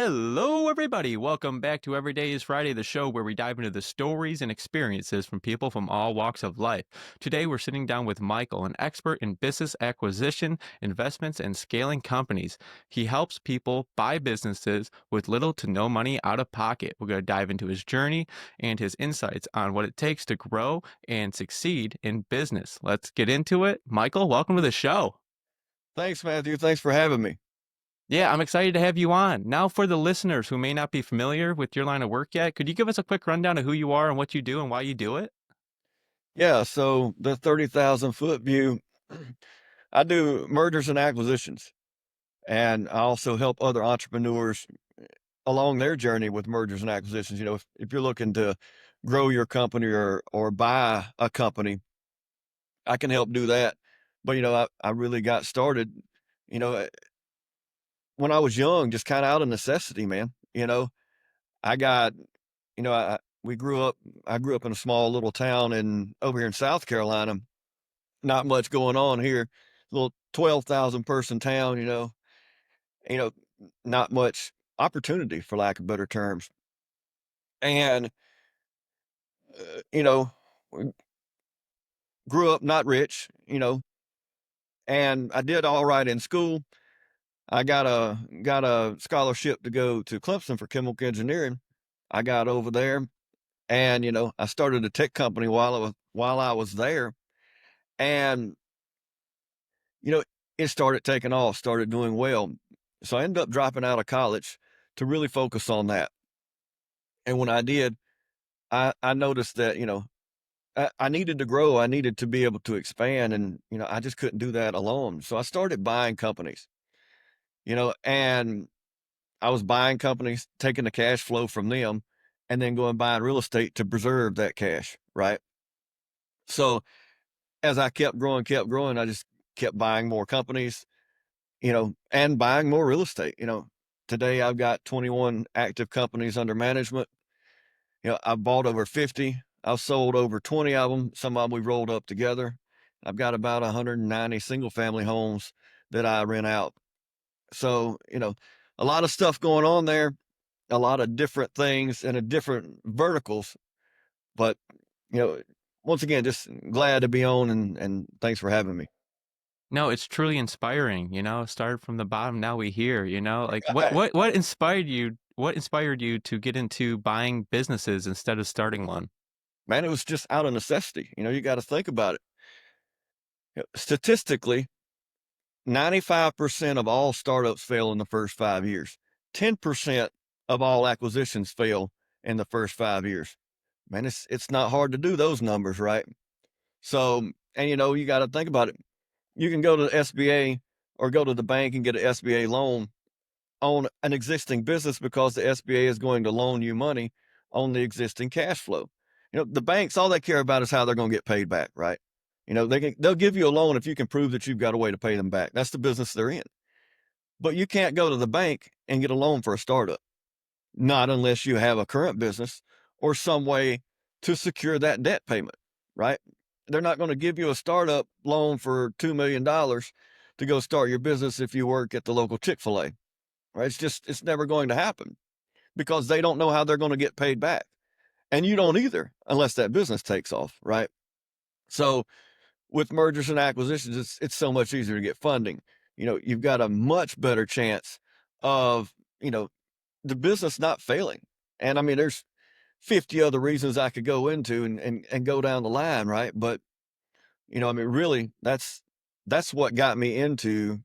Hello, everybody. Welcome back to Every Day is Friday, the show where we dive into the stories and experiences from people from all walks of life. Today, we're sitting down with Michael, an expert in business acquisition, investments, and scaling companies. He helps people buy businesses with little to no money out of pocket. We're going to dive into his journey and his insights on what it takes to grow and succeed in business. Let's get into it. Michael, welcome to the show. Thanks, Matthew. Thanks for having me. Yeah, I'm excited to have you on. Now, for the listeners who may not be familiar with your line of work yet, could you give us a quick rundown of who you are and what you do and why you do it? Yeah, so the 30,000-foot view, I do mergers and acquisitions, and I also help other entrepreneurs along their journey with mergers and acquisitions. If you're looking to grow your company or buy a company, I can help do that. But I really got started, you know, eh, when I was young, just kind of out of necessity, man. I got, you know, I we grew up. I grew up in a small little town in over here in South Carolina. Not much going on here. Little 12,000 person town, you know, not much opportunity for lack of better terms. And, you know, we grew up not rich, and I did all right in school. I got a scholarship to go to Clemson for chemical engineering. I got over there and, I started a tech company while I was there. And, you know, it started taking off, started doing well. So I ended up dropping out of college to really focus on that. And when I did, I noticed that, I needed to grow. I needed to be able to expand. And, I just couldn't do that alone. So I started buying companies, and I was buying companies, taking the cash flow from them, and then going buying real estate to preserve that cash. Right. So as I kept growing, I just kept buying more companies, and buying more real estate. Today I've got 21 active companies under management. I've bought over 50. I've sold over 20 of them. Some of them we rolled up together. I've got about 190 single family homes that I rent out. So, a lot of stuff going on there, a lot of different things and a different verticals. But, you know, once again, just glad to be on and thanks for having me. No, it's truly inspiring, started from the bottom, now we here, like what Right. what what inspired you what inspired you to get into buying businesses instead of starting one? Man, it was just out of necessity. You got to think about it. Statistically, 95% of all startups fail in the first 5 years. 10% of all acquisitions fail in the first 5 years. Man, it's not hard to do those numbers, right? So, and you got to think about it. You can go to the SBA or go to the bank and get an SBA loan on an existing business because the SBA is going to loan you money on the existing cash flow. The banks, all they care about is how they're going to get paid back, right? They'll give you a loan if you can prove that you've got a way to pay them back. That's the business they're in. But you can't go to the bank and get a loan for a startup, not unless you have a current business or some way to secure that debt payment, right? They're not going to give you a startup loan for $2 million to go start your business if you work at the local Chick-fil-A, right? It's never going to happen because they don't know how they're going to get paid back. And you don't either unless that business takes off, right? So with mergers and acquisitions, it's so much easier to get funding. You've got a much better chance of, the business not failing. And I mean, there's 50 other reasons I could go into and go down the line, right? But, I mean, really, that's what got me into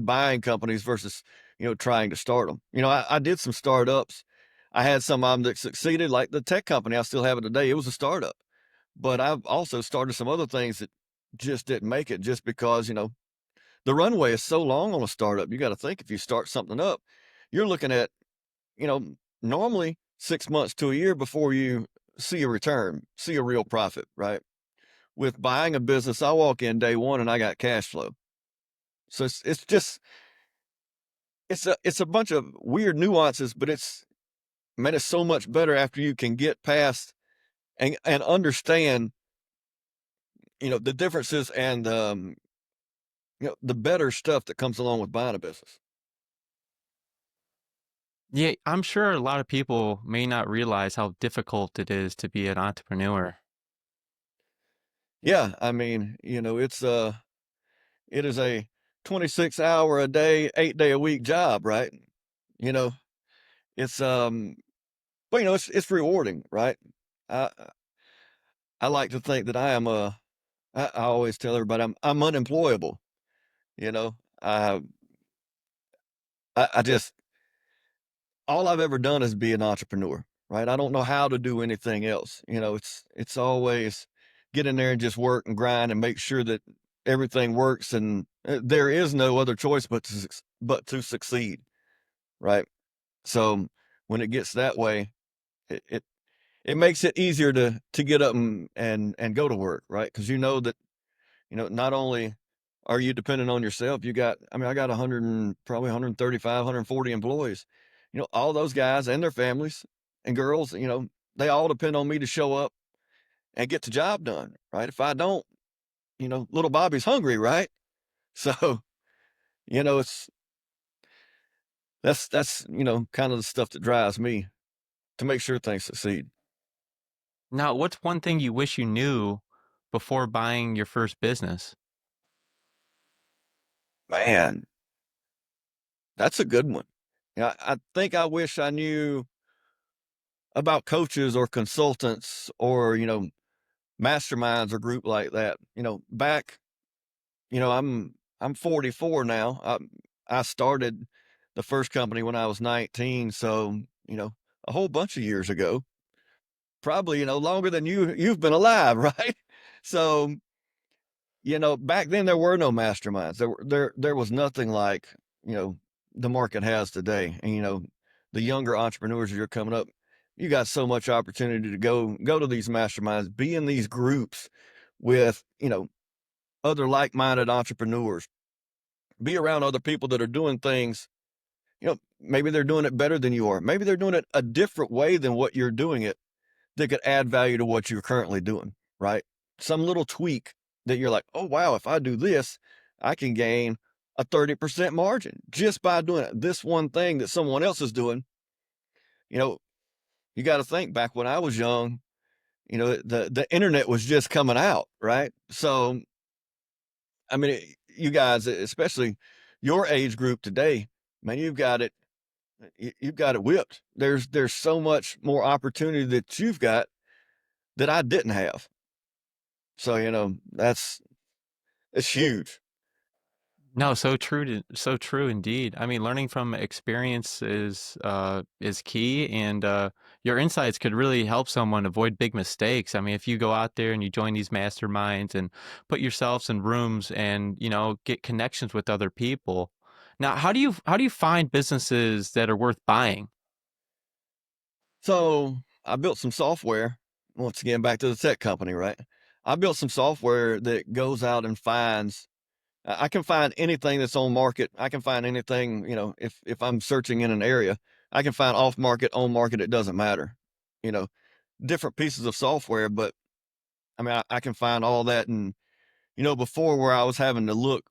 buying companies versus, trying to start them. I did some startups. I had some of them that succeeded, like the tech company. I still have it today. It was a startup, but I've also started some other things that just didn't make it just because, the runway is so long on a startup. You got to think if you start something up, you're looking at, you know, normally 6 months to a year before you see a return, see a real profit, right? With buying a business, I walk in day one and I got cash flow. So it's just it's a bunch of weird nuances, but it's so much better after you can get past and understand, the differences and the better stuff that comes along with buying a business. Yeah, I'm sure a lot of people may not realize how difficult it is to be an entrepreneur. Yeah, I mean, it is a 26-hour a day, 8-day a week job, right? You know, it's but it's rewarding, right? I I like to think that I always tell everybody I'm unemployable, you know. I just all I've ever done is be an entrepreneur, right? I don't know how to do anything else. It's always get in there and just work and grind and make sure that everything works, and there is no other choice but to succeed, right? So when it gets that way, it it, it makes it easier to get up and go to work, right? Because you know that not only are you dependent on yourself, I got 100 and probably 135, 140 employees. All those guys and their families and girls, they all depend on me to show up and get the job done, right? If I don't, little Bobby's hungry, right? So, it's that's kind of the stuff that drives me to make sure things succeed. Now, what's one thing you wish you knew before buying your first business? Man, that's a good one. Yeah, I think I wish I knew about coaches or consultants or, masterminds or group like that. Back, I'm 44 now. I started the first company when I was 19, so, a whole bunch of years ago. Probably, longer than you've been alive, right? So, back then there were no masterminds. There was nothing like, you know, the market has today. And the younger entrepreneurs that are coming up, you got so much opportunity to go to these masterminds, be in these groups with, other like-minded entrepreneurs, be around other people that are doing things, maybe they're doing it better than you are. Maybe they're doing it a different way than what you're doing it that could add value to what you're currently doing, right? Some little tweak that you're like, oh, wow, if I do this, I can gain a 30% margin just by doing this one thing that someone else is doing. You know, you got to think back when I was young, the internet was just coming out, right? So, I mean, you guys, especially your age group today, man, you've got it whipped. There's so much more opportunity that you've got that I didn't have. So, it's huge. No, so true indeed. I mean, learning from experience is key, and your insights could really help someone avoid big mistakes. I mean, if you go out there and you join these masterminds and put yourselves in rooms and get connections with other people. Now, how do you find businesses that are worth buying? So I built some software. Once again, back to the tech company, right? I built some software that goes out and finds. I can find anything that's on market. I can find anything. If I'm searching in an area, I can find off market, on market. It doesn't matter. You know, different pieces of software, but I mean, I can find all that. And before where I was having to look.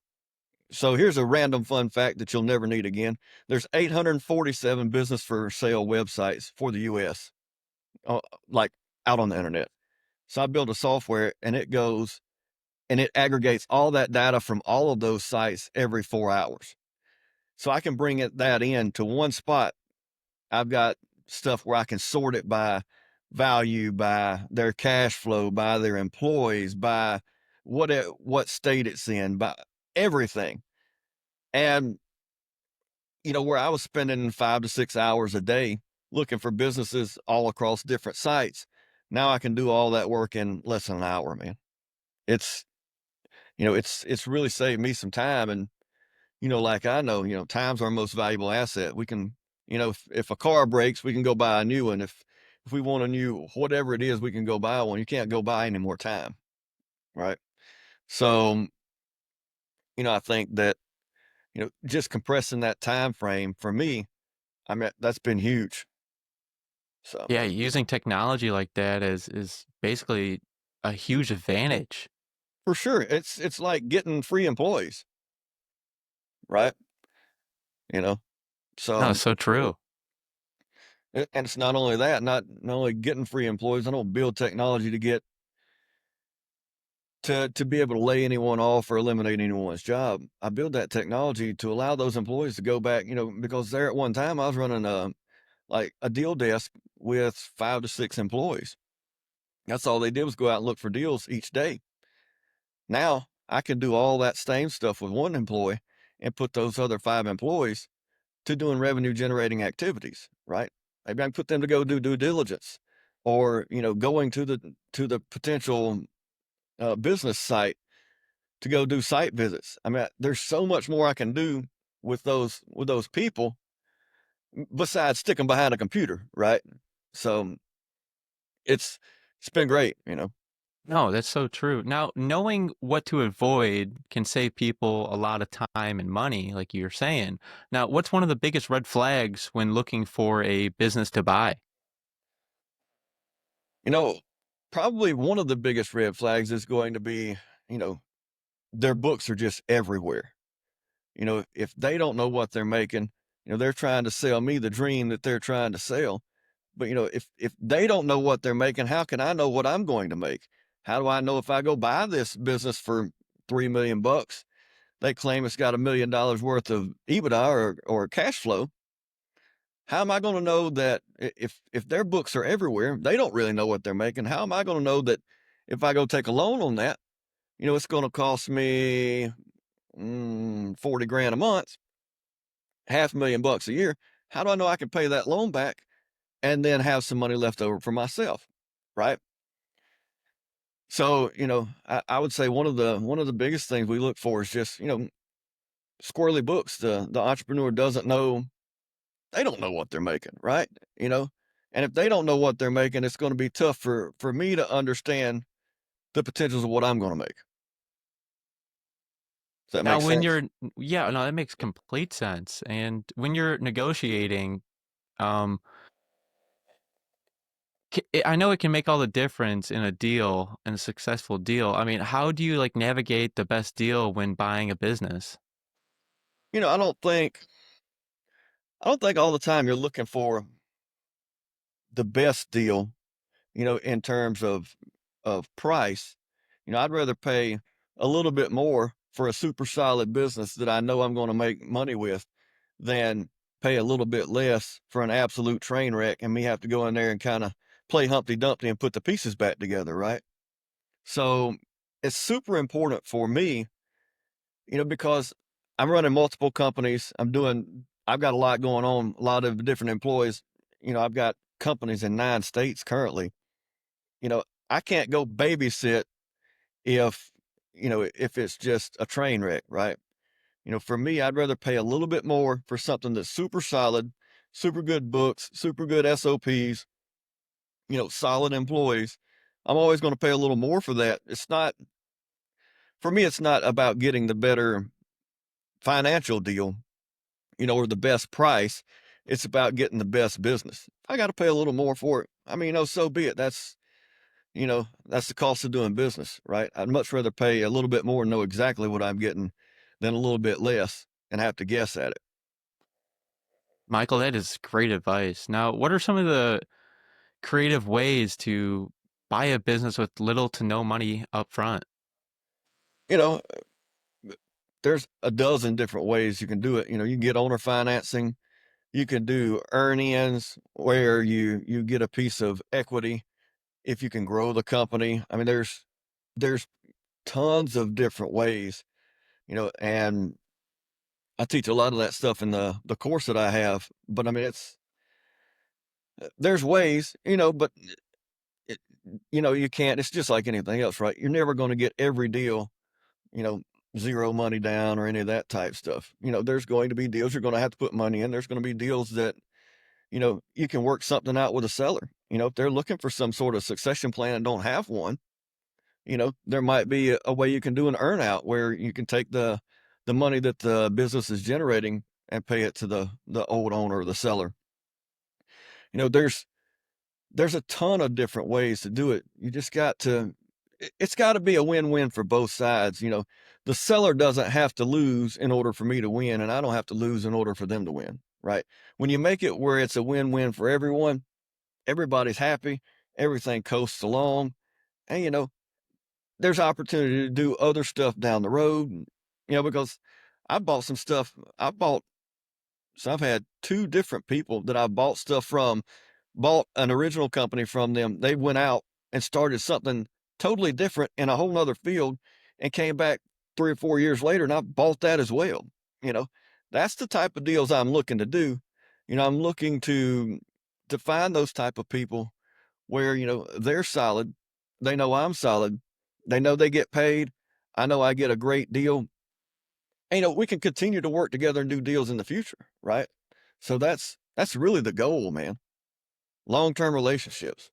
So here's a random fun fact that you'll never need again. There's 847 business for sale websites for the U.S. uh, like out on the internet. So I built a software and it goes and it aggregates all that data from all of those sites every 4 hours. So I can bring that in to one spot. I've got stuff where I can sort it by value, by their cash flow, by their employees, by what state it's in, by everything. And where I was spending 5 to 6 hours a day looking for businesses all across different sites, now I can do all that work in less than an hour, man. It's it's really saved me some time. And like I know, time's our most valuable asset. We can, if a car breaks, we can go buy a new one. If we want a new whatever it is, we can go buy one. You can't go buy any more time, right? So I think that just compressing that time frame for me, I mean, that's been huge. So Yeah, using technology like that is basically a huge advantage. for sure, it's like getting free employees, right? You know, No, so so true. And it's not only that, not only getting free employees. I don't build technology to get to be able to lay anyone off or eliminate anyone's job. I build that technology to allow those employees to go back, because there at one time I was running a deal desk with 5 to 6 employees. That's all they did was go out and look for deals each day. Now I can do all that same stuff with one employee and put those other 5 employees to doing revenue generating activities, right? Maybe I can put them to go do due diligence or, going to the potential business site to go do site visits. I mean, there's so much more I can do with those people besides sticking behind a computer, right? So it's it's been great. No, that's so true. Now, knowing what to avoid can save people a lot of time and money, like you're saying. Now, what's one of the biggest red flags when looking for a business to buy? You know, Probably one of the biggest red flags is going to be, you know, their books are just everywhere. If they don't know what they're making, they're trying to sell me the dream that they're trying to sell. But if they don't know what they're making, how can I know what I'm going to make? How do I know if I go buy this business for 3 million bucks? They claim it's got $1 million worth of EBITDA or cash flow. How am I going to know that if their books are everywhere, they don't really know what they're making? How am I going to know that if I go take a loan on that, it's going to cost me 40 grand a month, half a million bucks a year? How do I know I can pay that loan back and then have some money left over for myself? Right. So, I would say one of the biggest things we look for is just, squirrely books. The entrepreneur doesn't know, they don't know what they're making, right? You know, and if they don't know what they're making, it's going to be tough for me to understand the potentials of what I'm going to make. Does that Now, make when sense? you're, yeah, no, that makes complete sense. And when you're negotiating, um, I know it can make all the difference in a deal, in a successful deal. I mean, how do you like navigate the best deal when buying a business? You know, I don't think all the time you're looking for the best deal, in terms of price. I'd rather pay a little bit more for a super solid business that I know I'm going to make money with than pay a little bit less for an absolute train wreck and me have to go in there and kind of play Humpty Dumpty and put the pieces back together, right? So it's super important for me, because I'm running multiple companies. I've got a lot going on, a lot of different employees. I've got companies in 9 states currently. I can't go babysit if, if it's just a train wreck, right? For me, I'd rather pay a little bit more for something that's super solid, super good books, super good SOPs, solid employees. I'm always going to pay a little more for that. For me, it's not about getting the better financial deal, or the best price. It's about getting the best business. If I got to pay a little more for it, I mean, so be it. That's the cost of doing business, right? I'd much rather pay a little bit more and know exactly what I'm getting than a little bit less and have to guess at it. Michael, that is great advice. Now, what are some of the creative ways to buy a business with little to no money up front? You know, there's a dozen different ways you can do it. You can get owner financing. You can do earn-ins where you get a piece of equity if you can grow the company. I mean, there's tons of different ways, and I teach a lot of that stuff in the course that I have. But I mean, there's ways, but it, you can't. It's just like anything else, right? You're never going to get every deal, you know, zero money down or any of that type stuff. There's going to be deals you're going to have to put money in. There's going to be deals that, you can work something out with a seller. If they're looking for some sort of succession plan and don't have one, there might be a way you can do an earn out where you can take the money that the business is generating and pay it to the old owner or the seller. You know, there's a ton of different ways to do it. You just it's got to be a win-win for both sides. The seller doesn't have to lose in order for me to win, and I don't have to lose in order for them to win. right? When you make it where it's a win-win for everyone, everybody's happy, everything coasts along, and there's opportunity to do other stuff down the road. Because I bought some stuff. So I've had two different people that I've bought stuff from, bought an original company from them. They went out and started something totally different in a whole nother field and came back 3 or 4 years later and I bought that as well. You know, that's the type of deals I'm looking to do. I'm looking to find those type of people where, they're solid. They know I'm solid. They know they get paid. I know I get a great deal. And, we can continue to work together and do deals in the future, right? So that's really the goal, man. Long-term relationships.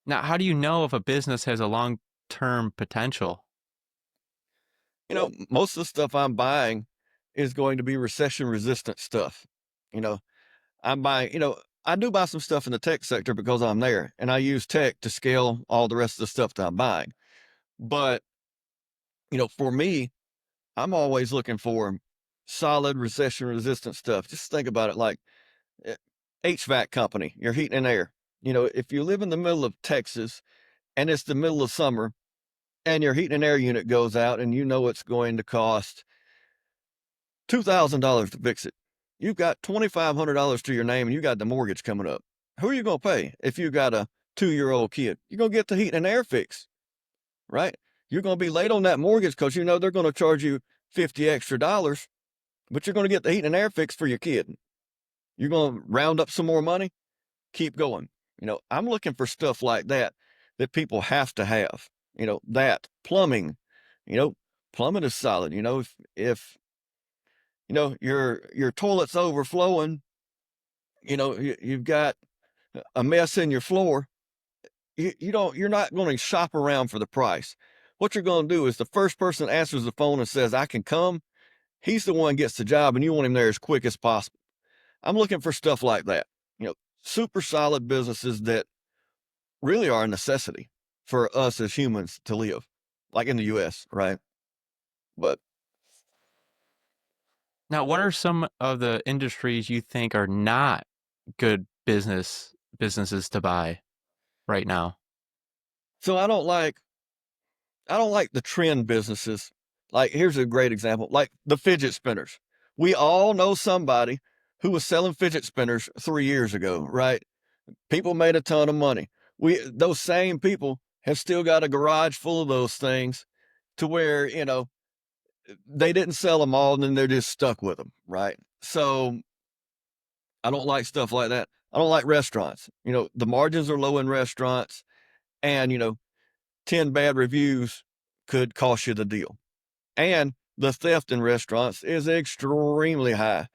Now, how do you know if a business has a long-term potential? Most of the stuff I'm buying is going to be recession resistant stuff. You know, I'm buying, I do buy some stuff in the tech sector because I'm there and I use tech to scale all the rest of the stuff that I'm buying. But, for me, I'm always looking for solid recession resistant stuff. Just think about it like eh, HVAC company, your heating and air. If you live in the middle of Texas and it's the middle of summer and your heating and air unit goes out and it's going to cost $2,000 to fix it. You've got $2,500 to your name and you got the mortgage coming up. Who are you going to pay if you got a 2-year-old kid? You're going to get the heat and air fix, right? You're going to be late on that mortgage because they're going to charge you 50 extra dollars, but you're going to get the heat and air fix for your kid. You're going to round up some more money, keep going. I'm looking for stuff like that people have to have. That plumbing, you know, plumbing is solid. If your toilet's overflowing, you've got a mess in your floor, you're not going to shop around for the price. What you're going to do is the first person that answers the phone and says, I can come, he's the one gets the job and you want him there as quick as possible. I'm looking for stuff like that. Super solid businesses that really are a necessity for us as humans to live, like in the US, right? But Now, what are some of the industries you think are not good businesses to buy right now? so I don't like the trend businesses. Like, here's a great example, like the fidget spinners. We all know somebody who was selling fidget spinners 3 years ago, right? People made a ton of money. Those same people have still got a garage full of those things to where, they didn't sell them all and then they're just stuck with them, right? So I don't like stuff like that. I don't like restaurants. The margins are low in restaurants and, 10 bad reviews could cost you the deal. And the theft in restaurants is extremely high.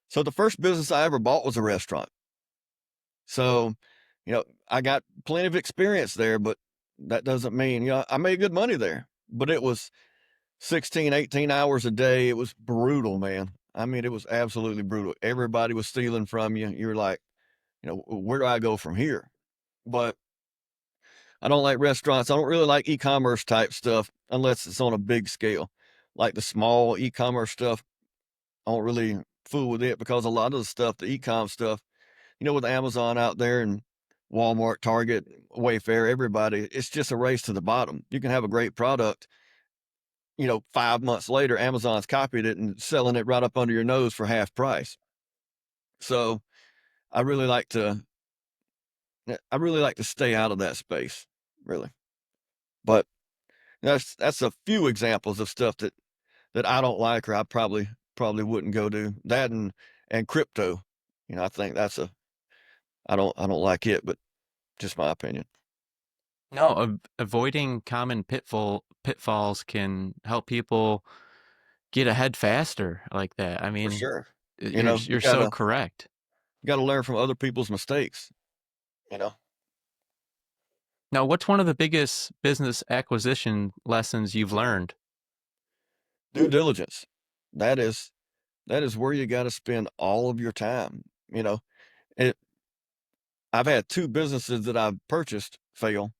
So the first business I ever bought was a restaurant. So, I got plenty of experience there, but that doesn't mean, I made good money there, but it was 16, 18 hours a day. It was brutal, man. I mean, it was absolutely brutal. Everybody was stealing from you. You're like, where do I go from here? But I don't like restaurants. I don't really like e-commerce type stuff unless it's on a big scale. Like the small e-commerce stuff, I don't really fool with it because a lot of the stuff, the e-com stuff, with Amazon out there and Walmart, Target, Wayfair, everybody, it's just a race to the bottom. You can have a great product, 5 months later, Amazon's copied it and selling it right up under your nose for half price. So I really like to, I really like to stay out of that space, really. But that's a few examples of stuff that I don't like or I probably wouldn't go do. That and crypto. I think I don't like it, but just my opinion. No, avoiding common pitfalls can help people get ahead faster like that. I For mean, sure. You you're so gotta correct. you gotta learn from other people's mistakes, you know. Now, what's one of the biggest business acquisition lessons you've learned? Due diligence. That is where you gotta spend all of your time. It I've had two businesses that I've purchased fail.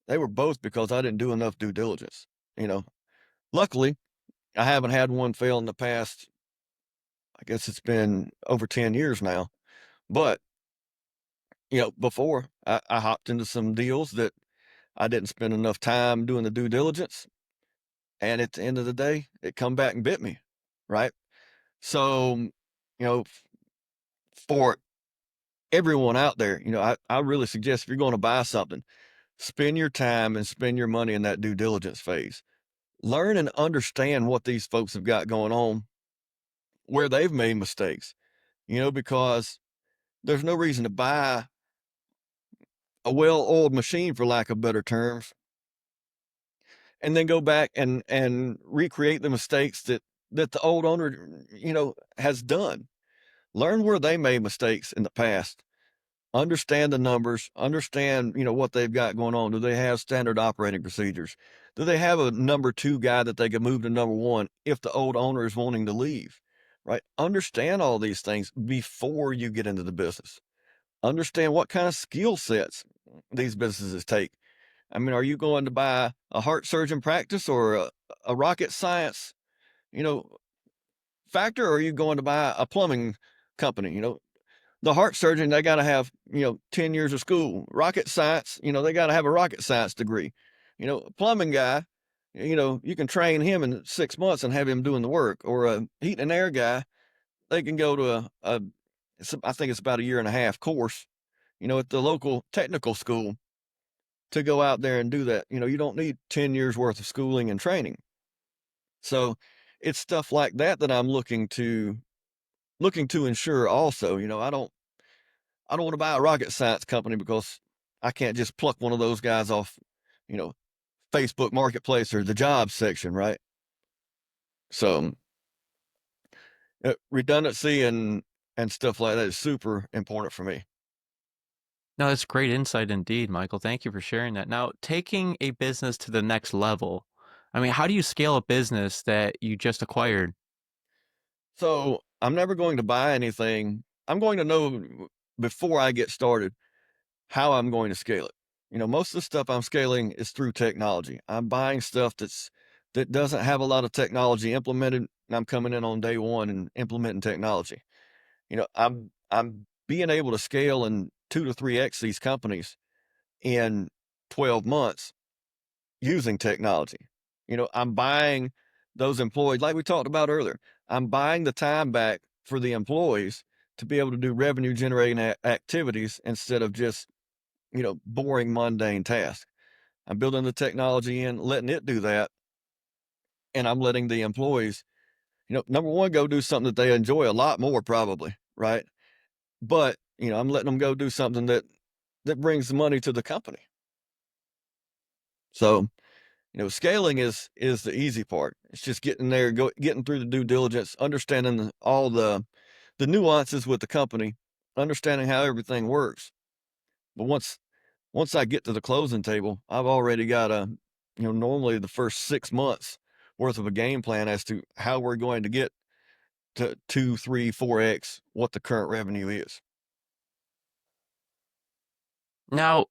They were both because I didn't do enough due diligence. You know. Luckily, I haven't had one fail in the past, I guess it's been over 10 years now. But, before I hopped into some deals that I didn't spend enough time doing the due diligence. And at the end of the day, it come back and bit me. Right. So, for everyone out there, I really suggest if you're going to buy something, spend your time and spend your money in that due diligence phase. Learn and understand what these folks have got going on, where they've made mistakes, because there's no reason to buy a well-oiled machine, for lack of better terms, and then go back and recreate the mistakes that the old owner, has done. Learn where they made mistakes in the past. Understand the numbers, understand, what they've got going on. Do they have standard operating procedures? Do they have a number two guy that they can move to number one if the old owner is wanting to leave? Right? Understand all these things before you get into the business. Understand what kind of skill sets these businesses take. I mean, are you going to buy a heart surgeon practice or a rocket science, you know, factor, or are you going to buy a plumbing company? The heart surgeon, they got to have, 10 years of school. Rocket science, they got to have a rocket science degree. A plumbing guy, you can train him in 6 months and have him doing the work. Or a heat and air guy, they can go to I think it's about a year and a half course, at the local technical school to go out there and do that. You don't need 10 years worth of schooling and training. So it's stuff like that that I'm looking to ensure also. I don't want to buy a rocket science company because I can't just pluck one of those guys off, you know, Facebook Marketplace or the jobs section, right? So redundancy and stuff like that is super important for me. No, that's great insight indeed, Michael. Thank you for sharing that. Now, taking a business to the next level, I mean, how do you scale a business that you just acquired? So I'm never going to buy anything. I'm going to know before I get started how I'm going to scale it. Most of the stuff I'm scaling is through technology. I'm buying stuff that doesn't have a lot of technology implemented, and I'm coming in on day one and implementing technology. I'm being able to scale in 2 to 3x these companies in 12 months using technology. I'm buying those employees, like we talked about earlier. I'm buying the time back for the employees to be able to do revenue generating activities instead of just, boring, mundane tasks. I'm building the technology in, letting it do that. And I'm letting the employees, number one, go do something that they enjoy a lot more, probably. Right. But, I'm letting them go do something that brings the money to the company. So, scaling is the easy part. It's just getting there, getting through the due diligence, understanding all the nuances with the company, understanding how everything works. But once I get to the closing table, I've already got normally the first 6 months worth of a game plan as to how we're going to get to 2, 3, 4x what the current revenue is. Now,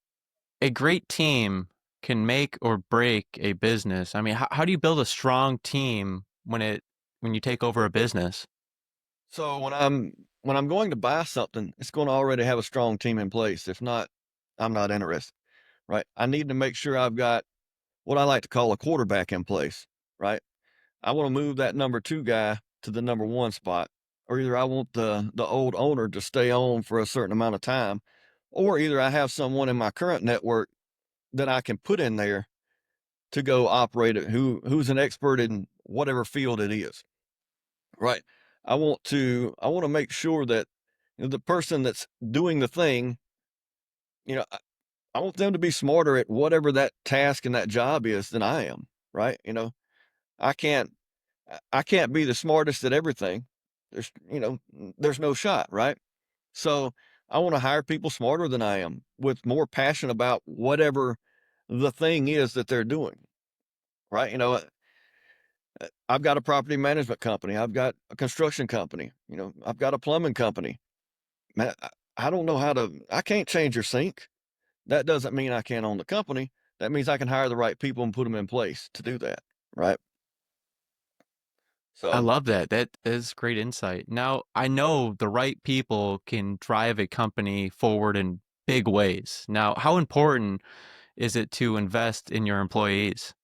a great team can make or break a business. I mean, how do you build a strong team when you take over a business? So when I'm going to buy something, it's going to already have a strong team in place. If not, I'm not interested. Right? I need to make sure I've got what I like to call a quarterback in place. Right? I want to move that number two guy to the number one spot, or either I want the old owner to stay on for a certain amount of time, or either I have someone in my current network that I can put in there to go operate it who's an expert in whatever field it is. Right? I want to make sure that the person that's doing the thing, I want them to be smarter at whatever that task and that job is than I am. Right? I can't I can't be the smartest at everything. There's no shot, right? So I want to hire people smarter than I am with more passion about whatever the thing is that they're doing, right? I've got a property management company. I've got a construction company. I've got a plumbing company. Man, I don't know I can't change your sink. That doesn't mean I can't own the company. That means I can hire the right people and put them in place to do that, right? I So love that. That is great insight. Now, I know the right people can drive a company forward in big ways. Now, how important is it to invest in your employees?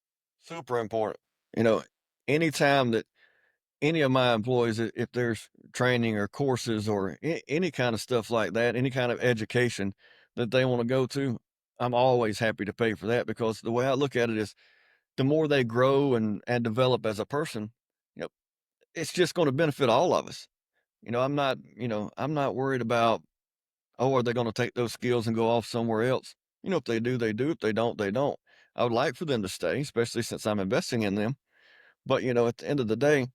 super important. You know, anytime that any of my employees, if there's training or courses or any kind of stuff like that, any kind of education that they want to go to, I'm always happy to pay for that because the way I look at it is the more they grow and develop as a person, you know, it's just going to benefit all of us. I'm not worried about, oh, are they going to take those skills and go off somewhere else? If they do, they do. If they don't, they don't. I would like for them to stay, especially since I'm investing in them. But, at the end of the day,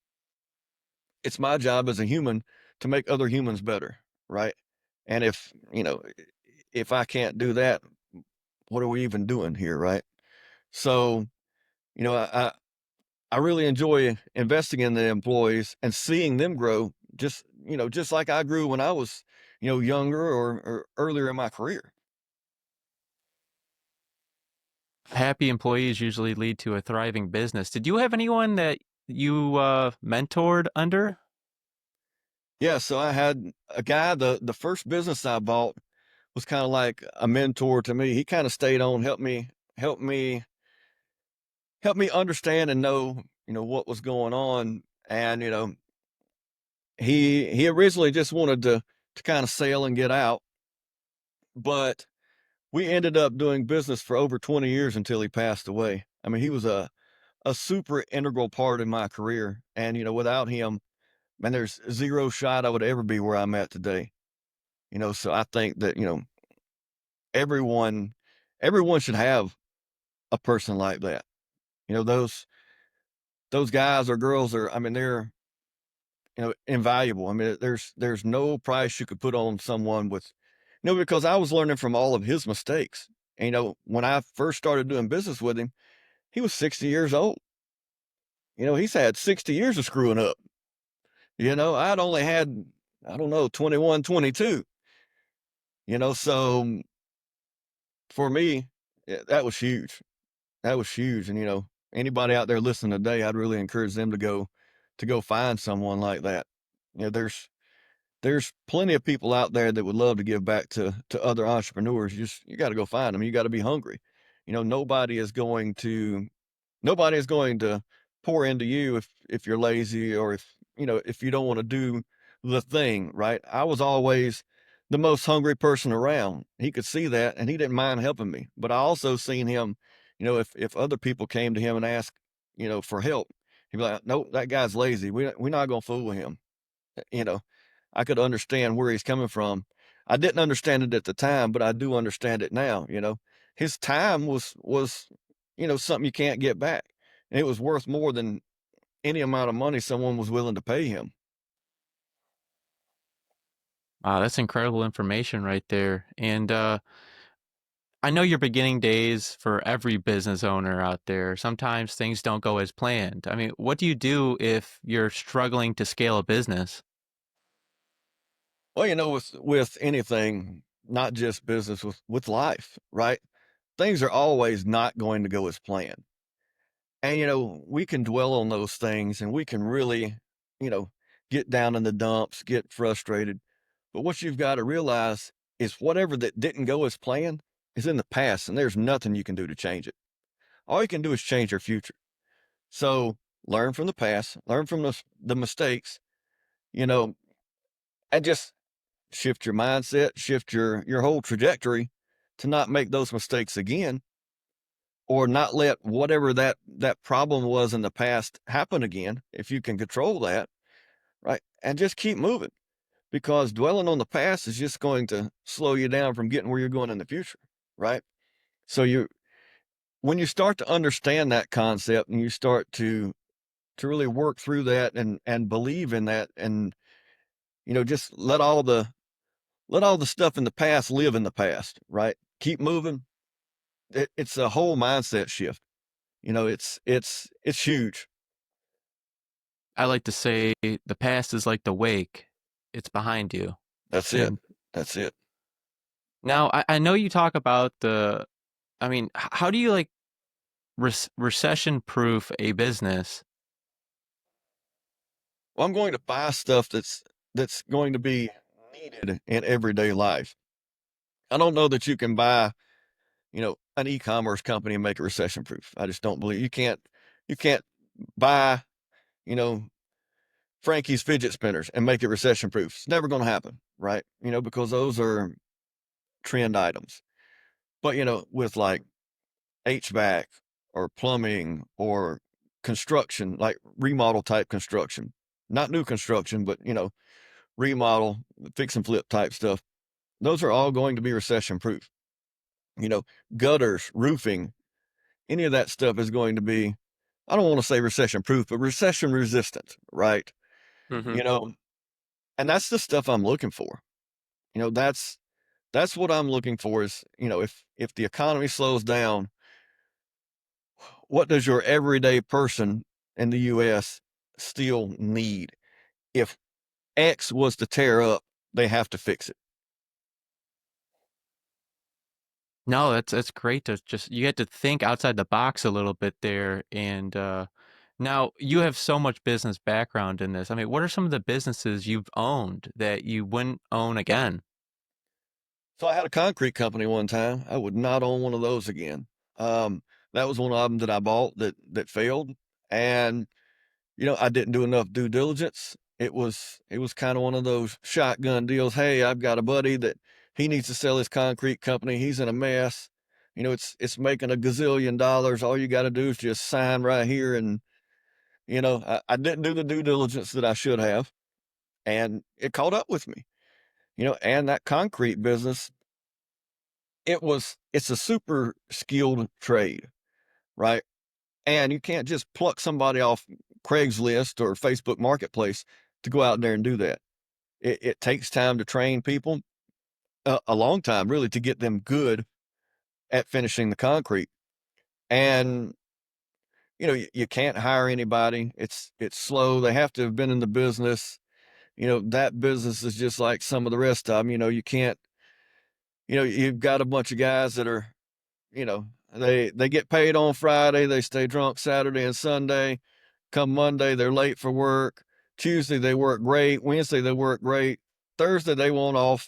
it's my job as a human to make other humans better, right? And if I can't do that, what are we even doing here, right? So, you know, I I I really enjoy investing in the employees and seeing them grow just like I grew when I was, younger or earlier in my career. Happy employees usually lead to a thriving business. Did you have anyone that you mentored under? Yeah, so I had a guy, the first business I bought was kind of like a mentor to me. He kind of stayed on, help me help me understand and know, what was going on. And, he originally just wanted to kind of sail and get out, but we ended up doing business for over 20 years until he passed away. I mean, he was a super integral part in my career. And, without him, man, there's zero shot I would ever be where I'm at today. So I think that, everyone everyone should have a person like that. Those guys or girls are, I mean, they're, invaluable. I mean, there's no price you could put on someone with, because I was learning from all of his mistakes. And, when I first started doing business with him, he was 60 years old. He's had 60 years of screwing up. I'd only had, I don't know, 21, 22. So for me, yeah, that was huge. That was huge. And, anybody out there listening today, I'd really encourage them to go find someone like that. There's plenty of people out there that would love to give back to other entrepreneurs. You got to go find them. You got to be hungry. Nobody is going to pour into you if you're lazy or if you don't want to do the thing, right? I was always the most hungry person around. He could see that and he didn't mind helping me. But I also seen him, if other people came to him and asked, for help, he'd be like, nope, that guy's lazy. We're not gonna fool with him. You know, I could understand where he's coming from. I didn't understand it at the time, but I do understand it now. His time was something you can't get back. And it was worth more than any amount of money someone was willing to pay him. Wow, that's incredible information right there. And I know your beginning days for every business owner out there. Sometimes things don't go as planned. I mean, what do you do if you're struggling to scale a business? Well, with anything, not just business, with life, right? Things are always not going to go as planned. And we can dwell on those things and we can really, you know, get down in the dumps, get frustrated. But what you've got to realize is whatever that didn't go as planned is in the past and there's nothing you can do to change it. All you can do is change your future. So learn from the past, learn from the mistakes, you know, and just shift your mindset, shift your whole trajectory to not make those mistakes again or not let whatever that problem was in the past happen again if you can control that, right? And just keep moving because dwelling on the past is just going to slow you down from getting where you're going in the future, right? So you when you start to understand that concept and you start to really work through that and believe in that and just let all the stuff in the past live in the past, right? Keep moving. It's a whole mindset shift. It's huge. I like to say the past is like the wake, it's behind you. That's it. And That's it. now I know you talk about I mean, how do you like recession proof a business? Well, I'm going to buy stuff that's going to be needed in everyday life. I don't know that you can buy, an e-commerce company and make it recession proof. I just don't believe you can't buy, you know, Frankie's fidget spinners and make it recession proof. It's never going to happen, right? Because those are trend items. But, with like HVAC or plumbing or construction, like remodel type construction, not new construction, but, remodel, fix and flip type stuff. Those are all going to be recession proof. You know, Gutters, roofing, any of that stuff is going to be, I don't want to say recession proof, but recession resistant, right? Hmm. You know, and that's the stuff I'm looking for. That's what I'm looking for is, if the economy slows down, what does your everyday person in the US still need? If X was to tear up, they have to fix it. No, that's great to just you get to think outside the box a little bit there. And now you have so much business background in this. I mean, what are some of the businesses you've owned that you wouldn't own again? So I had a concrete company one time. I would not own one of those again. Um, that was one of them that I bought that failed, and I didn't do enough due diligence. It was kind of one of those shotgun deals. Hey, I've got a buddy that he needs to sell his concrete company. He's in a mess. It's making a gazillion dollars. All you got to do is just sign right here, and I didn't do the due diligence that I should have, and it caught up with me. And that concrete business, it's a super skilled trade, right? And you can't just pluck somebody off Craigslist or Facebook Marketplace to go out there and do that. It takes time to train people, a long time really, to get them good at finishing the concrete. And you can't hire anybody. It's slow. They have to have been in the business. That business is just like some of the rest of them. You can't. You've got a bunch of guys that are, they get paid on Friday, they stay drunk Saturday and Sunday. Come Monday, they're late for work. Tuesday, they work great. Wednesday, they work great. Thursday, they want off,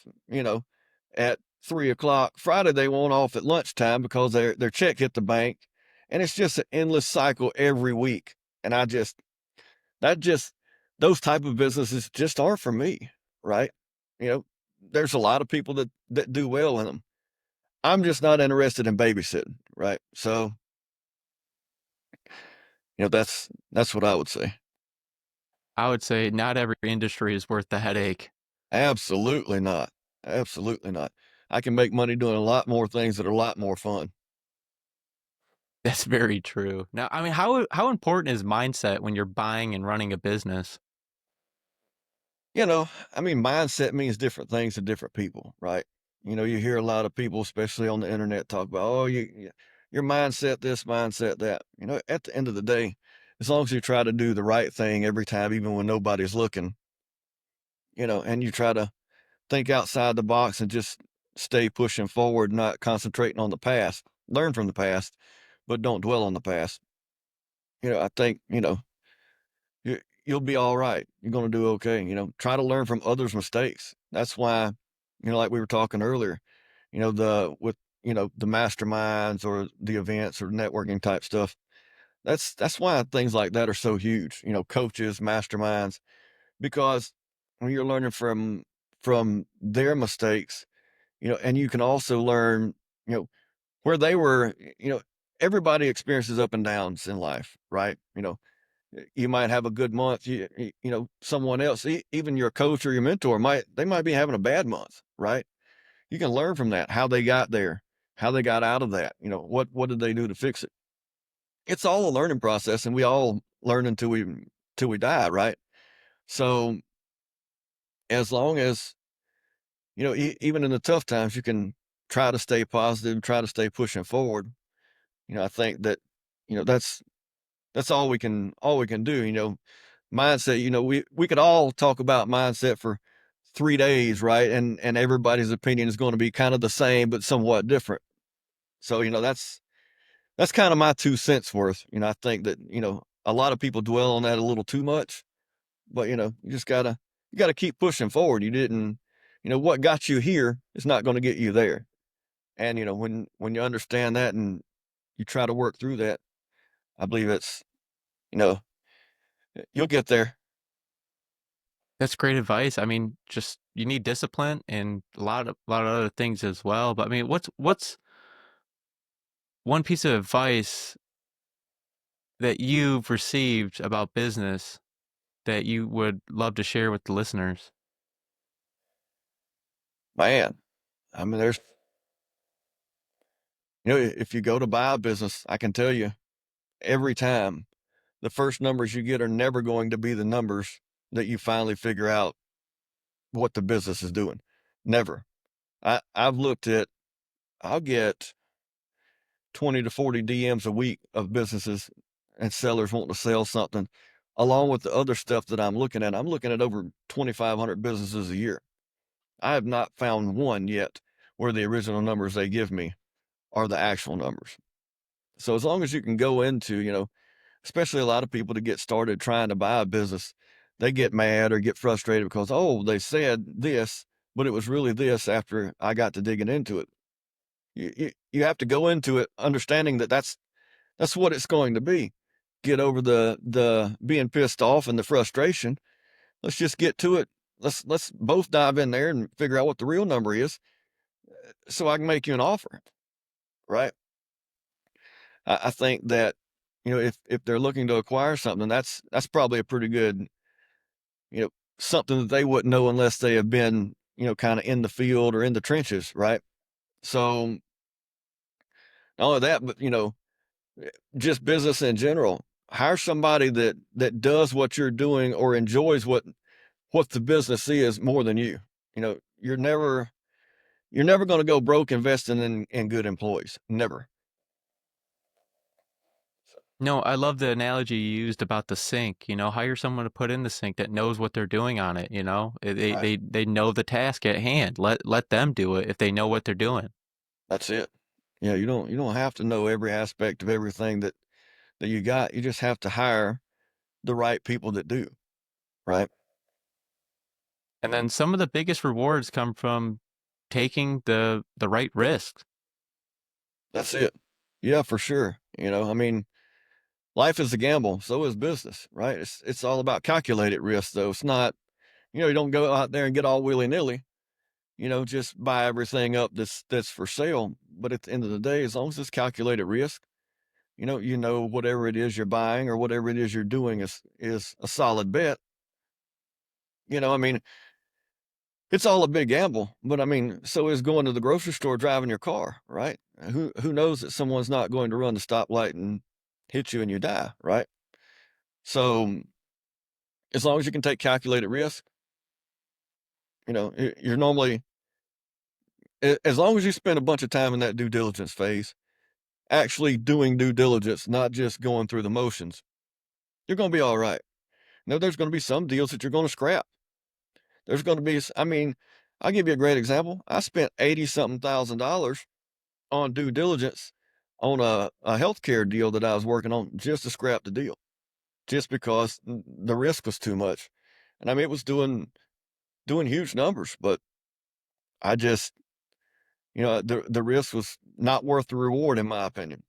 at 3 o'clock. Friday, they want off at lunchtime because their check hit the bank. And it's just an endless cycle every week. And that just, those type of businesses just aren't for me, right? You know, there's a lot of people that do well in them. I'm just not interested in babysitting, right? So, that's what I would say. I would say not every industry is worth the headache. Absolutely not. Absolutely not. I can make money doing a lot more things that are a lot more fun. That's very true. Now, I mean, how important is mindset when you're buying and running a business? I mean, mindset means different things to different people, right? You hear a lot of people, especially on the internet, talk about, oh, your mindset, this, mindset, that. At the end of the day, as long as you try to do the right thing every time, even when nobody's looking, and you try to think outside the box and just stay pushing forward, not concentrating on the past. Learn from the past, but don't dwell on the past. I think, you'll be all right. You're going to do okay. Try to learn from others' mistakes. That's why, like we were talking earlier, the masterminds or the events or networking type stuff. That's why things like that are so huge. Coaches, masterminds, because when you're learning from their mistakes, and you can also learn, you know, where they were, everybody experiences up and downs in life, right? You might have a good month. Someone else, even your coach or your mentor they might be having a bad month, right? You can learn from that, how they got there, how they got out of that. What did they do to fix it? It's all a learning process, and we all learn until we die, right? So as long as even in the tough times, you can try to stay positive, try to stay pushing forward. I think that that's all we can do. Mindset. We could all talk about mindset for 3 days, right? And everybody's opinion is going to be kind of the same, but somewhat different. So that's kind of my 2 cents worth. I think that a lot of people dwell on that a little too much, but, you gotta keep pushing forward. What got you here is not gonna get you there. And, when you understand that and you try to work through that, I believe you know, you'll get there. That's great advice. I mean, just you need discipline and a lot of other things as well. But I mean, what's one piece of advice that you've received about business that you would love to share with the listeners? Man, I mean, if you go to buy a business, I can tell you every time the first numbers you get are never going to be the numbers that you finally figure out what the business is doing. Never. I've looked at, I'll get 20 to 40 DMs a week of businesses and sellers wanting to sell something, along with the other stuff that I'm looking at. I'm looking at over 2,500 businesses a year. I have not found one yet where the original numbers they give me are the actual numbers. So as long as you can go into, especially a lot of people to get started trying to buy a business, they get mad or get frustrated because, oh, they said this, but it was really this after I got to digging into it. You have to go into it understanding that that's what it's going to be. Get over the being pissed off and the frustration. Let's just get to it. Let's both dive in there and figure out what the real number is so I can make you an offer, right? I think that, if they're looking to acquire something, that's probably a pretty good, you know, something that they wouldn't know unless they have been, kind of in the field or in the trenches, right? So not only that, but just business in general. Hire somebody that does what you're doing or enjoys what the business is more than you. You know, you're never going to go broke investing in good employees. Never. No, I love the analogy you used about the sink. Hire someone to put in the sink that knows what they're doing on it. They Right. they they know the task at hand. Let them do it if they know what they're doing. That's it. Yeah, you don't have to know every aspect of everything that you got. You just have to hire the right people that do. Right. And then some of the biggest rewards come from taking the right risks. That's it. Yeah, for sure. I mean, life is a gamble. So is business. Right. It's all about calculated risk, though. It's not. You don't go out there and get all willy nilly. Just buy everything up that's for sale. But at the end of the day, as long as it's calculated risk, whatever it is you're buying or whatever it is you're doing is a solid bet. I mean, it's all a big gamble, but I mean, so is going to the grocery store driving your car, right? Who knows that someone's not going to run the stoplight and hit you and you die, right? So as long as you can take calculated risk, you're normally as long as you spend a bunch of time in that due diligence phase, actually doing due diligence, not just going through the motions, you're going to be all right. Now, there's going to be some deals that you're going to scrap. There's going to be, I mean, I'll give you a great example. I spent 80 something $1,000 on due diligence on a healthcare deal that I was working on just to scrap the deal, just because the risk was too much. And I mean, it was doing huge numbers, but I just, the risk was not worth the reward, in my opinion.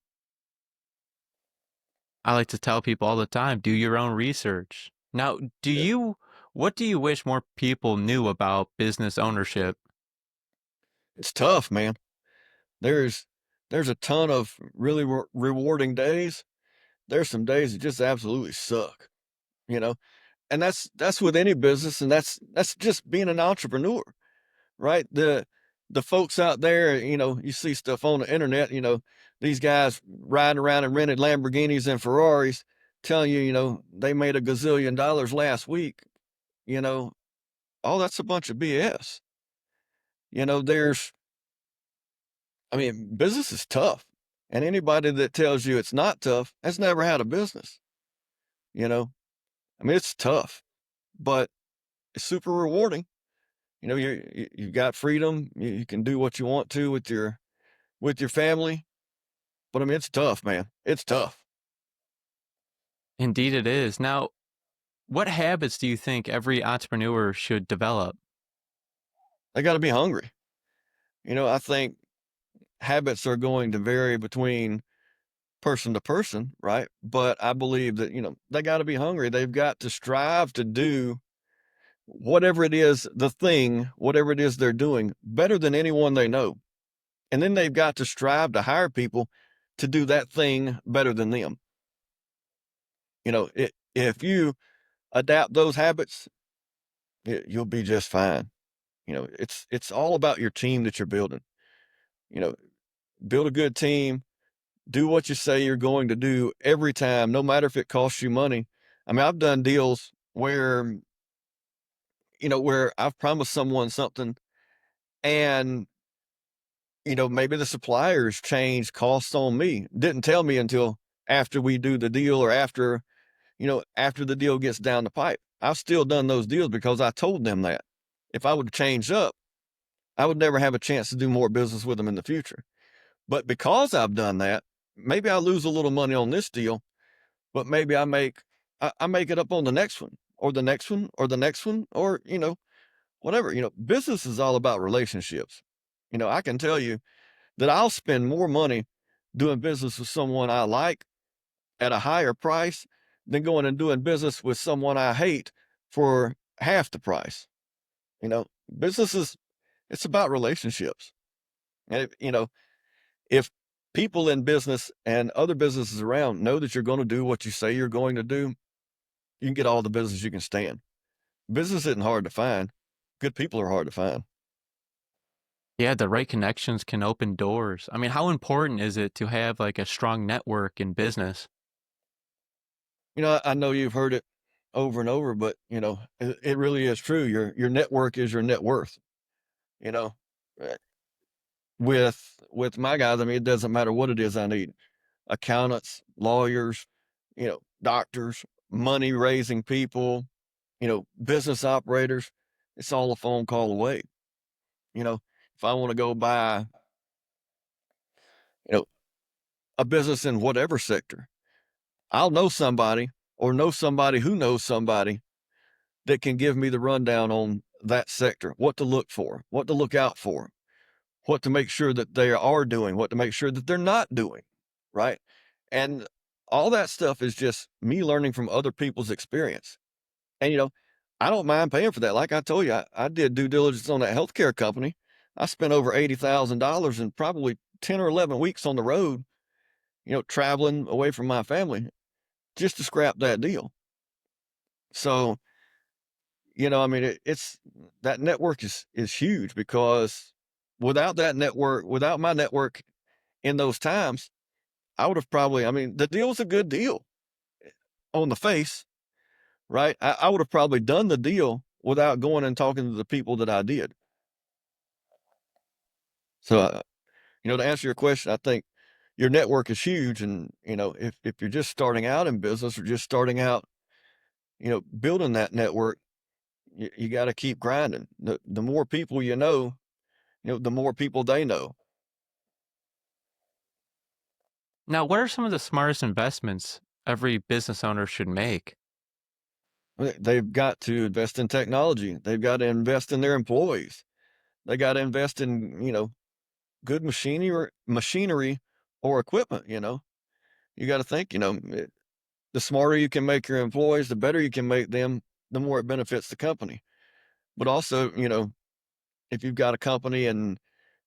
I like to tell people all the time, do your own research. Now, Yeah. what do you wish more people knew about business ownership? It's tough, man. There's there's a ton of really rewarding days. There's some days that just absolutely suck, you know, and that's with any business, and that's just being an entrepreneur, right? The folks out there, you see stuff on the internet, these guys riding around in rented Lamborghinis and Ferraris, telling you, they made $1 gazillion last week, you know, all that's a bunch of BS. There's I mean, business is tough. And anybody that tells you it's not tough has never had a business, you know? I mean, it's tough, but it's super rewarding. You've got freedom. You can do what you want to with your family. But I mean, it's tough, man. It's tough. Indeed it is. Now, What habits do you think every entrepreneur should develop? They got to be hungry. I think habits are going to vary between person to person, right? But I believe that, they got to be hungry. They've got to strive to do whatever it is, whatever it is they're doing better than anyone they know. And then they've got to strive to hire people to do that thing better than them. If you adapt those habits, you'll be just fine. It's all about your team that you're building. You know, build a good team, do what you say you're going to do every time, no matter if it costs you money. I mean, I've done deals where I've promised someone something and, maybe the suppliers changed costs on me. Didn't tell me until after we do the deal or after the deal gets down the pipe. I've still done those deals because I told them that. If I would have changed up, I would never have a chance to do more business with them in the future. But because I've done that, maybe I lose a little money on this deal, but maybe I make it up on the next one or the next one or the next one or whatever. Business is all about relationships. I can tell you that I'll spend more money doing business with someone I like at a higher price than going and doing business with someone I hate for half the price. Business is it's about relationships. And if people in business and other businesses around know that you're going to do what you say you're going to do, you can get all the business you can stand. Business isn't hard to find. Good people are hard to find. Yeah, the right connections can open doors. I mean, how important is it to have like a strong network in business? I know you've heard it over and over, but it really is true. Your network is your net worth. You know, Uh, with my guys, I mean, it doesn't matter what it is I need. Accountants, lawyers, doctors, money raising people, business operators. It's all a phone call away. You know, if I want to go buy, you know, a business in whatever sector, I'll know somebody or know somebody who knows somebody that can give me the rundown on that sector, what to look for, what to look out for, what to make sure that they are doing, what to make sure that they're not doing, right? And all that stuff is just me learning from other people's experience. And, I don't mind paying for that. Like I told you, I did due diligence on that healthcare company. I spent over $80,000 and probably 10 or 11 weeks on the road, traveling away from my family just to scrap that deal. So, I mean, it's that network is huge because without my network in those times, I would have probably, I mean, the deal's a good deal on the face, right? I would have probably done the deal without going and talking to the people that I did. So, to answer your question, I think your network is huge. And, if you're just starting out in business or just starting out, building that network, you got to keep grinding. The more people the more people they know. Now, what are some of the smartest investments every business owner should make? They've got to invest in technology. They've got to invest in their employees. They got to invest in, good machinery or equipment. You got to think, the smarter you can make your employees, the better you can make them, the more it benefits the company. But also, if you've got a company and,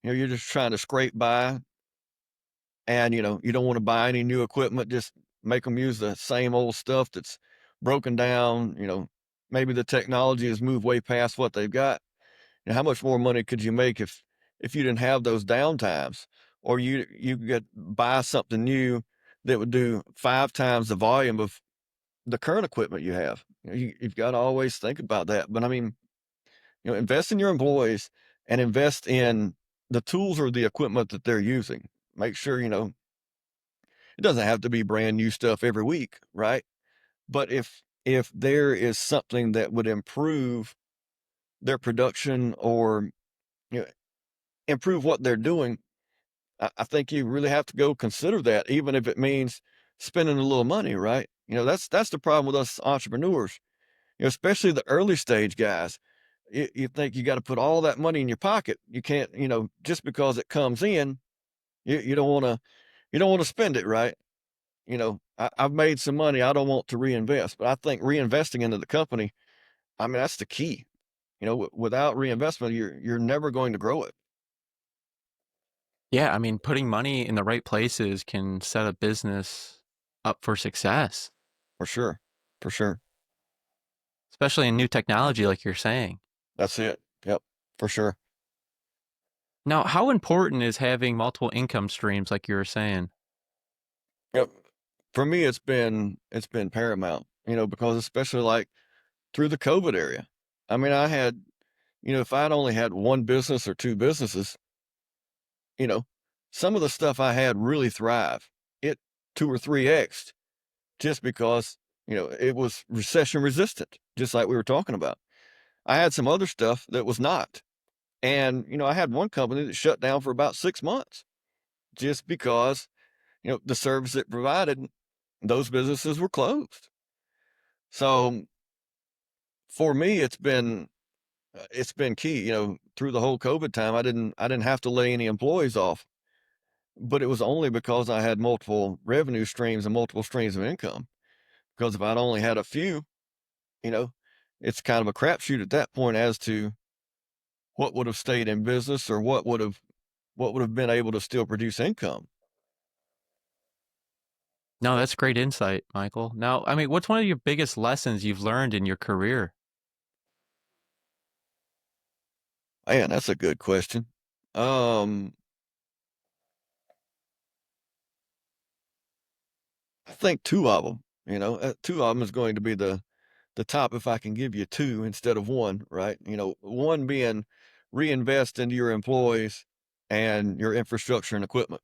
you're just trying to scrape by and, you don't want to buy any new equipment, just make them use the same old stuff that's broken down, maybe the technology has moved way past what they've got. How much more money could you make if you didn't have those downtimes, or you could buy something new that would do 5 times the volume of the current equipment you have? You've got to always think about that. But I mean, invest in your employees and invest in the tools or the equipment that they're using. Make sure it doesn't have to be brand new stuff every week, right? But if there is something that would improve their production or you know, improve what they're doing, I think you really have to go consider that, even if it means spending a little money, right? That's the problem with us entrepreneurs. especially the early stage guys. You think you got to put all that money in your pocket. You can't, just because it comes in, you don't want to spend it, right? I've made some money. I don't want to reinvest, but I think reinvesting into the company, I mean, that's the key. Without reinvestment, you're never going to grow it. Yeah, I mean, putting money in the right places can set a business up for success, For sure. For sure. especially in new technology, like you're saying. That's it. Yep. For sure. Now, how important is having multiple income streams, like you were saying? Yep. For me, it's been paramount, because especially like through the COVID area. I mean, I had, if I'd only had one business or two businesses, you know, some of the stuff I had really thrive. It 2 or 3x just because, it was recession resistant, just like we were talking about. I had some other stuff that was not. And, I had one company that shut down for about 6 months just because, the service it provided, those businesses were closed. So for me, it's been key, through the whole COVID time. I didn't have to lay any employees off, but it was only because I had multiple revenue streams and multiple streams of income. Because if I'd only had a few, you know, it's kind of a crapshoot at that point as to what would have stayed in business or what would have been able to still produce income. No, that's great insight, Michael. Now, I mean, what's one of your biggest lessons you've learned in your career? Man, that's a good question. Um, I think two of them. Two of them is going to be the top if I can give you two instead of one, right? One being reinvest into your employees and your infrastructure and equipment.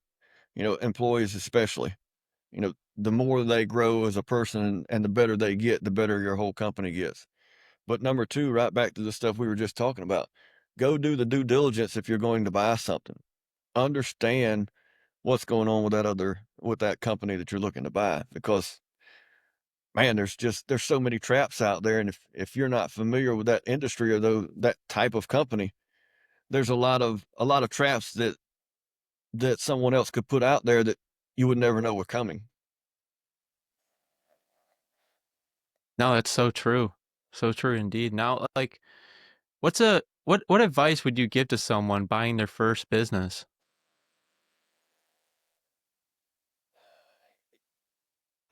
Employees especially. The more they grow as a person and the better they get, the better your whole company gets. But number two, right back to the stuff we were just talking about, go do the due diligence if you're going to buy something. Understand what's going on with that company that you're looking to buy because man, there's so many traps out there, and if you're not familiar with that industry or that type of company, there's a lot of traps that someone else could put out there that you would never know were coming. No, that's so true. So true indeed. Now, like, what advice would you give to someone buying their first business?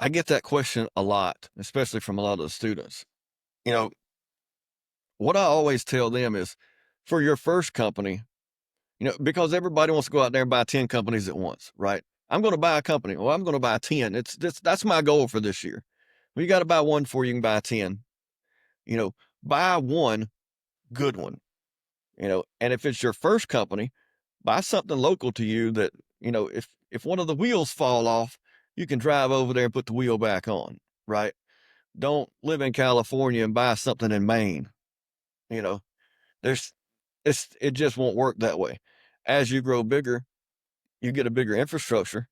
I get that question a lot, especially from a lot of the students. You know, what I always tell them is for your first company, because everybody wants to go out there and buy 10 companies at once, right? I'm going to buy a company. Well, I'm going to buy 10. That's my goal for this year. Well, you got to buy one before you can buy 10. You know, buy one good one, and if it's your first company, buy something local to you that, if one of the wheels fall off, you can drive over there and put the wheel back on, right? Don't live in California and buy something in Maine. You know, there's it just won't work that way. As you grow bigger, you get a bigger infrastructure,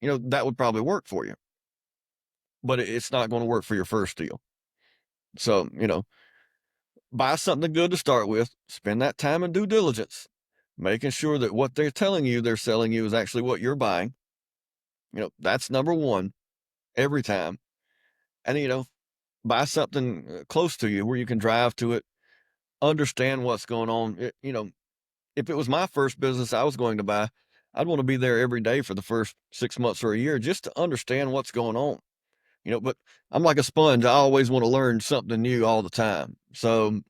that would probably work for you, but it's not going to work for your first deal. So, buy something good to start with, spend that time in due diligence, making sure that what they're telling you they're selling you is actually what you're buying. That's number one every time. And, buy something close to you where you can drive to it, understand what's going on. If it was my first business I was going to buy, I'd want to be there every day for the first 6 months or a year just to understand what's going on. But I'm like a sponge. I always want to learn something new all the time. So,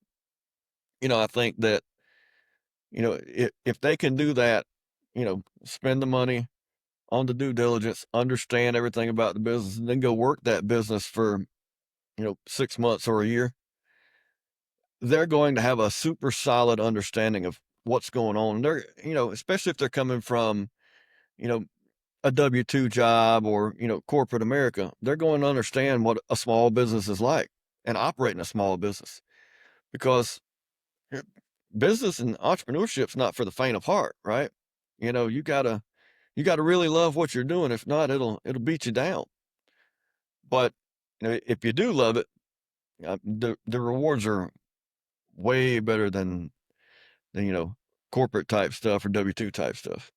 I think that, if they can do that, spend the money on the due diligence, understand everything about the business, and then go work that business for, 6 months or a year, they're going to have a super solid understanding of what's going on. They're, especially if they're coming from, you know, a W-2 job or, corporate America, they're going to understand what a small business is like and operating a small business because eh, business and entrepreneurship's not for the faint of heart, right? You gotta really love what you're doing. If not, it'll beat you down. But if you do love it, The rewards are way better than corporate type stuff or W-2 type stuff.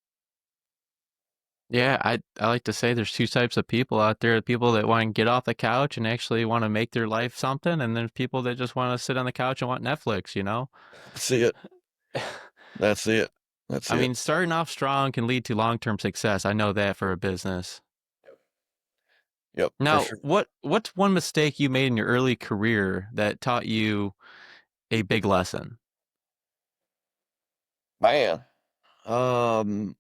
Yeah, I like to say there's two types of people out there: the people that want to get off the couch and actually want to make their life something, and there's people that just want to sit on the couch and want Netflix, you know? That's it. That's it. That's I it. mean, starting off strong can lead to long-term success. I know that for a business. Yep, for Now, sure. what's one mistake you made in your early career that taught you a big lesson? Man. Um,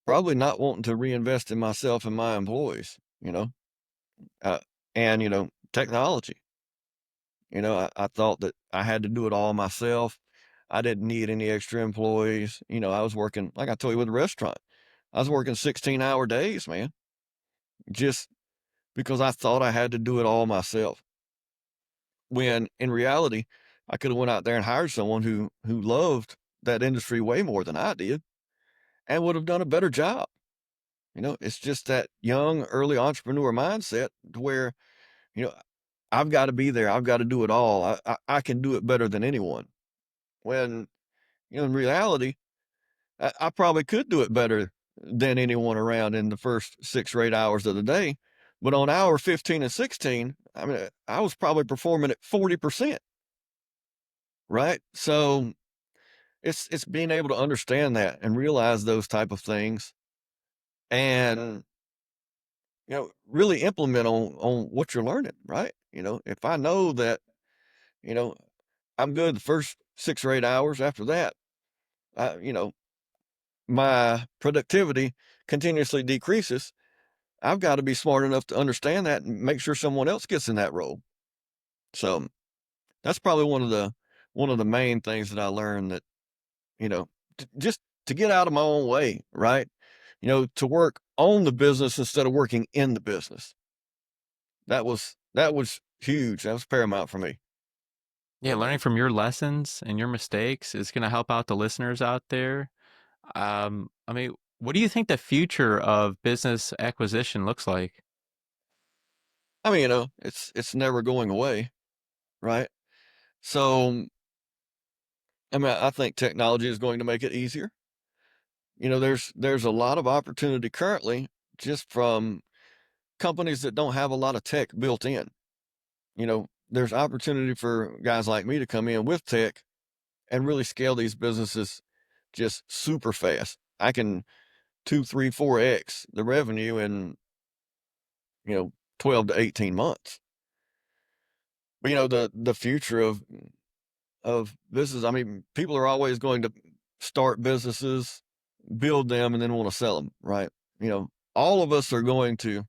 Probably not wanting to reinvest in myself and my employees, uh, and, technology. I thought that I had to do it all myself. I didn't need any extra employees. I was working, like I told you, with a restaurant. I was working 16-hour days, man, just because I thought I had to do it all myself. When in reality, I could have went out there and hired someone who loved that industry way more than I did and would have done a better job. It's just that young, early entrepreneur mindset to where, you know, I've got to be there. I've got to do it all. I can do it better than anyone. When, in reality, I probably could do it better than anyone around in the first 6 or 8 hours of the day. But on hour 15 and 16, I mean, I was probably performing at 40%, right? So it's being able to understand that and realize those type of things and, really implement on what you're learning, right? If I know that, you know, I'm good the first 6 or 8 hours. After that, I, you know, my productivity continuously decreases. I've got to be smart enough to understand that and make sure someone else gets in that role. So that's probably one of the main things that I learned that, just to get out of my own way, right? To work on the business instead of working in the business. That was huge. That was paramount for me. Yeah, learning from your lessons and your mistakes is going to help out the listeners out there. I mean, what do you think the future of business acquisition looks like? I mean, it's never going away, right? So, I mean, I think technology is going to make it easier. There's a lot of opportunity currently just from companies that don't have a lot of tech built in. There's opportunity for guys like me to come in with tech and really scale these businesses just super fast. I can 2, 3, 4x the revenue in, you know, 12 to 18 months. But the future of business, I mean, people are always going to start businesses, build them, and then want to sell them, right? All of us are going to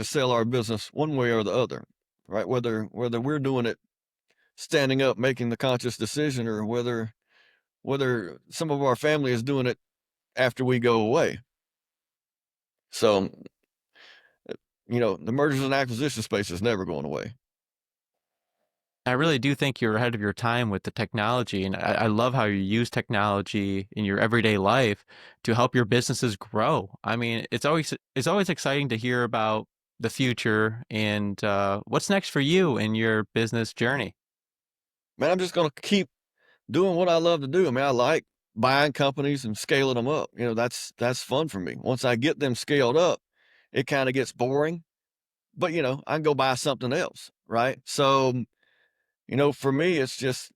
sell our business one way or the other, right? Whether we're doing it standing up, making the conscious decision, or whether some of our family is doing it after we go away. So, the mergers and acquisition space is never going away. I really do think you're ahead of your time with the technology, and I love how you use technology in your everyday life to help your businesses grow. I mean, it's always exciting to hear about the future and what's next for you in your business journey. Man, I'm just going to keep doing what I love to do. I mean, I like buying companies and scaling them up. That's fun for me. Once I get them scaled up, it kind of gets boring, but I can go buy something else, right? So, for me, it's just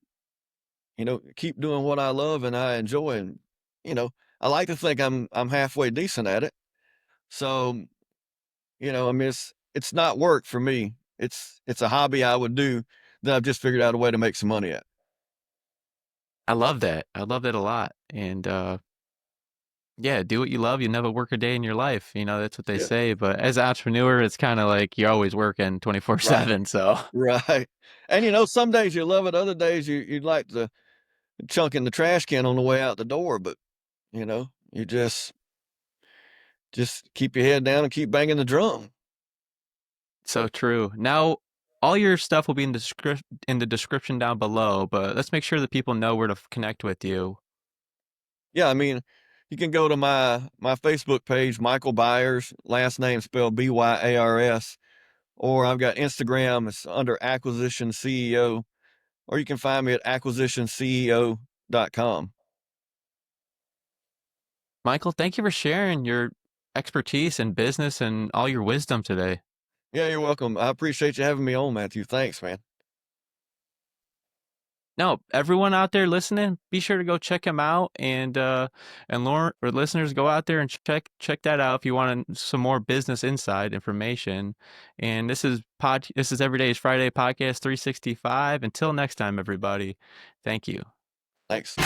keep doing what I love and I enjoy, and you know, I like to think I'm halfway decent at it. So, I mean, it's not work for me. It's a hobby I would do that I've just figured out a way to make some money at. I love that. I love that a lot. And yeah, do what you love. You never work a day in your life. You know, that's what they Yeah, say. But as an entrepreneur, it's kind of like you're always working right, 24/7. So right. And some days you love it, other days you'd like to chunk in the trash can on the way out the door, but you just keep your head down and keep banging the drum. so true. Now, all your stuff will be in the description down below, but let's make sure that people know where to connect with you. Yeah, I mean, You can go to my Facebook page, Michael Byars, last name spelled Byars, or I've got Instagram. It's under Acquisition CEO, or you can find me at acquisitionceo.com. Michael, thank you for sharing your expertise in business and all your wisdom today. Yeah, you're welcome. I appreciate you having me on, Matthew. Thanks, man. No, everyone out there listening, be sure to go check him out, and Lauren or listeners, go out there and check that out if you want some more business inside information. And this is Everyday's Friday podcast 365. Until next time, everybody. Thank you. Thanks.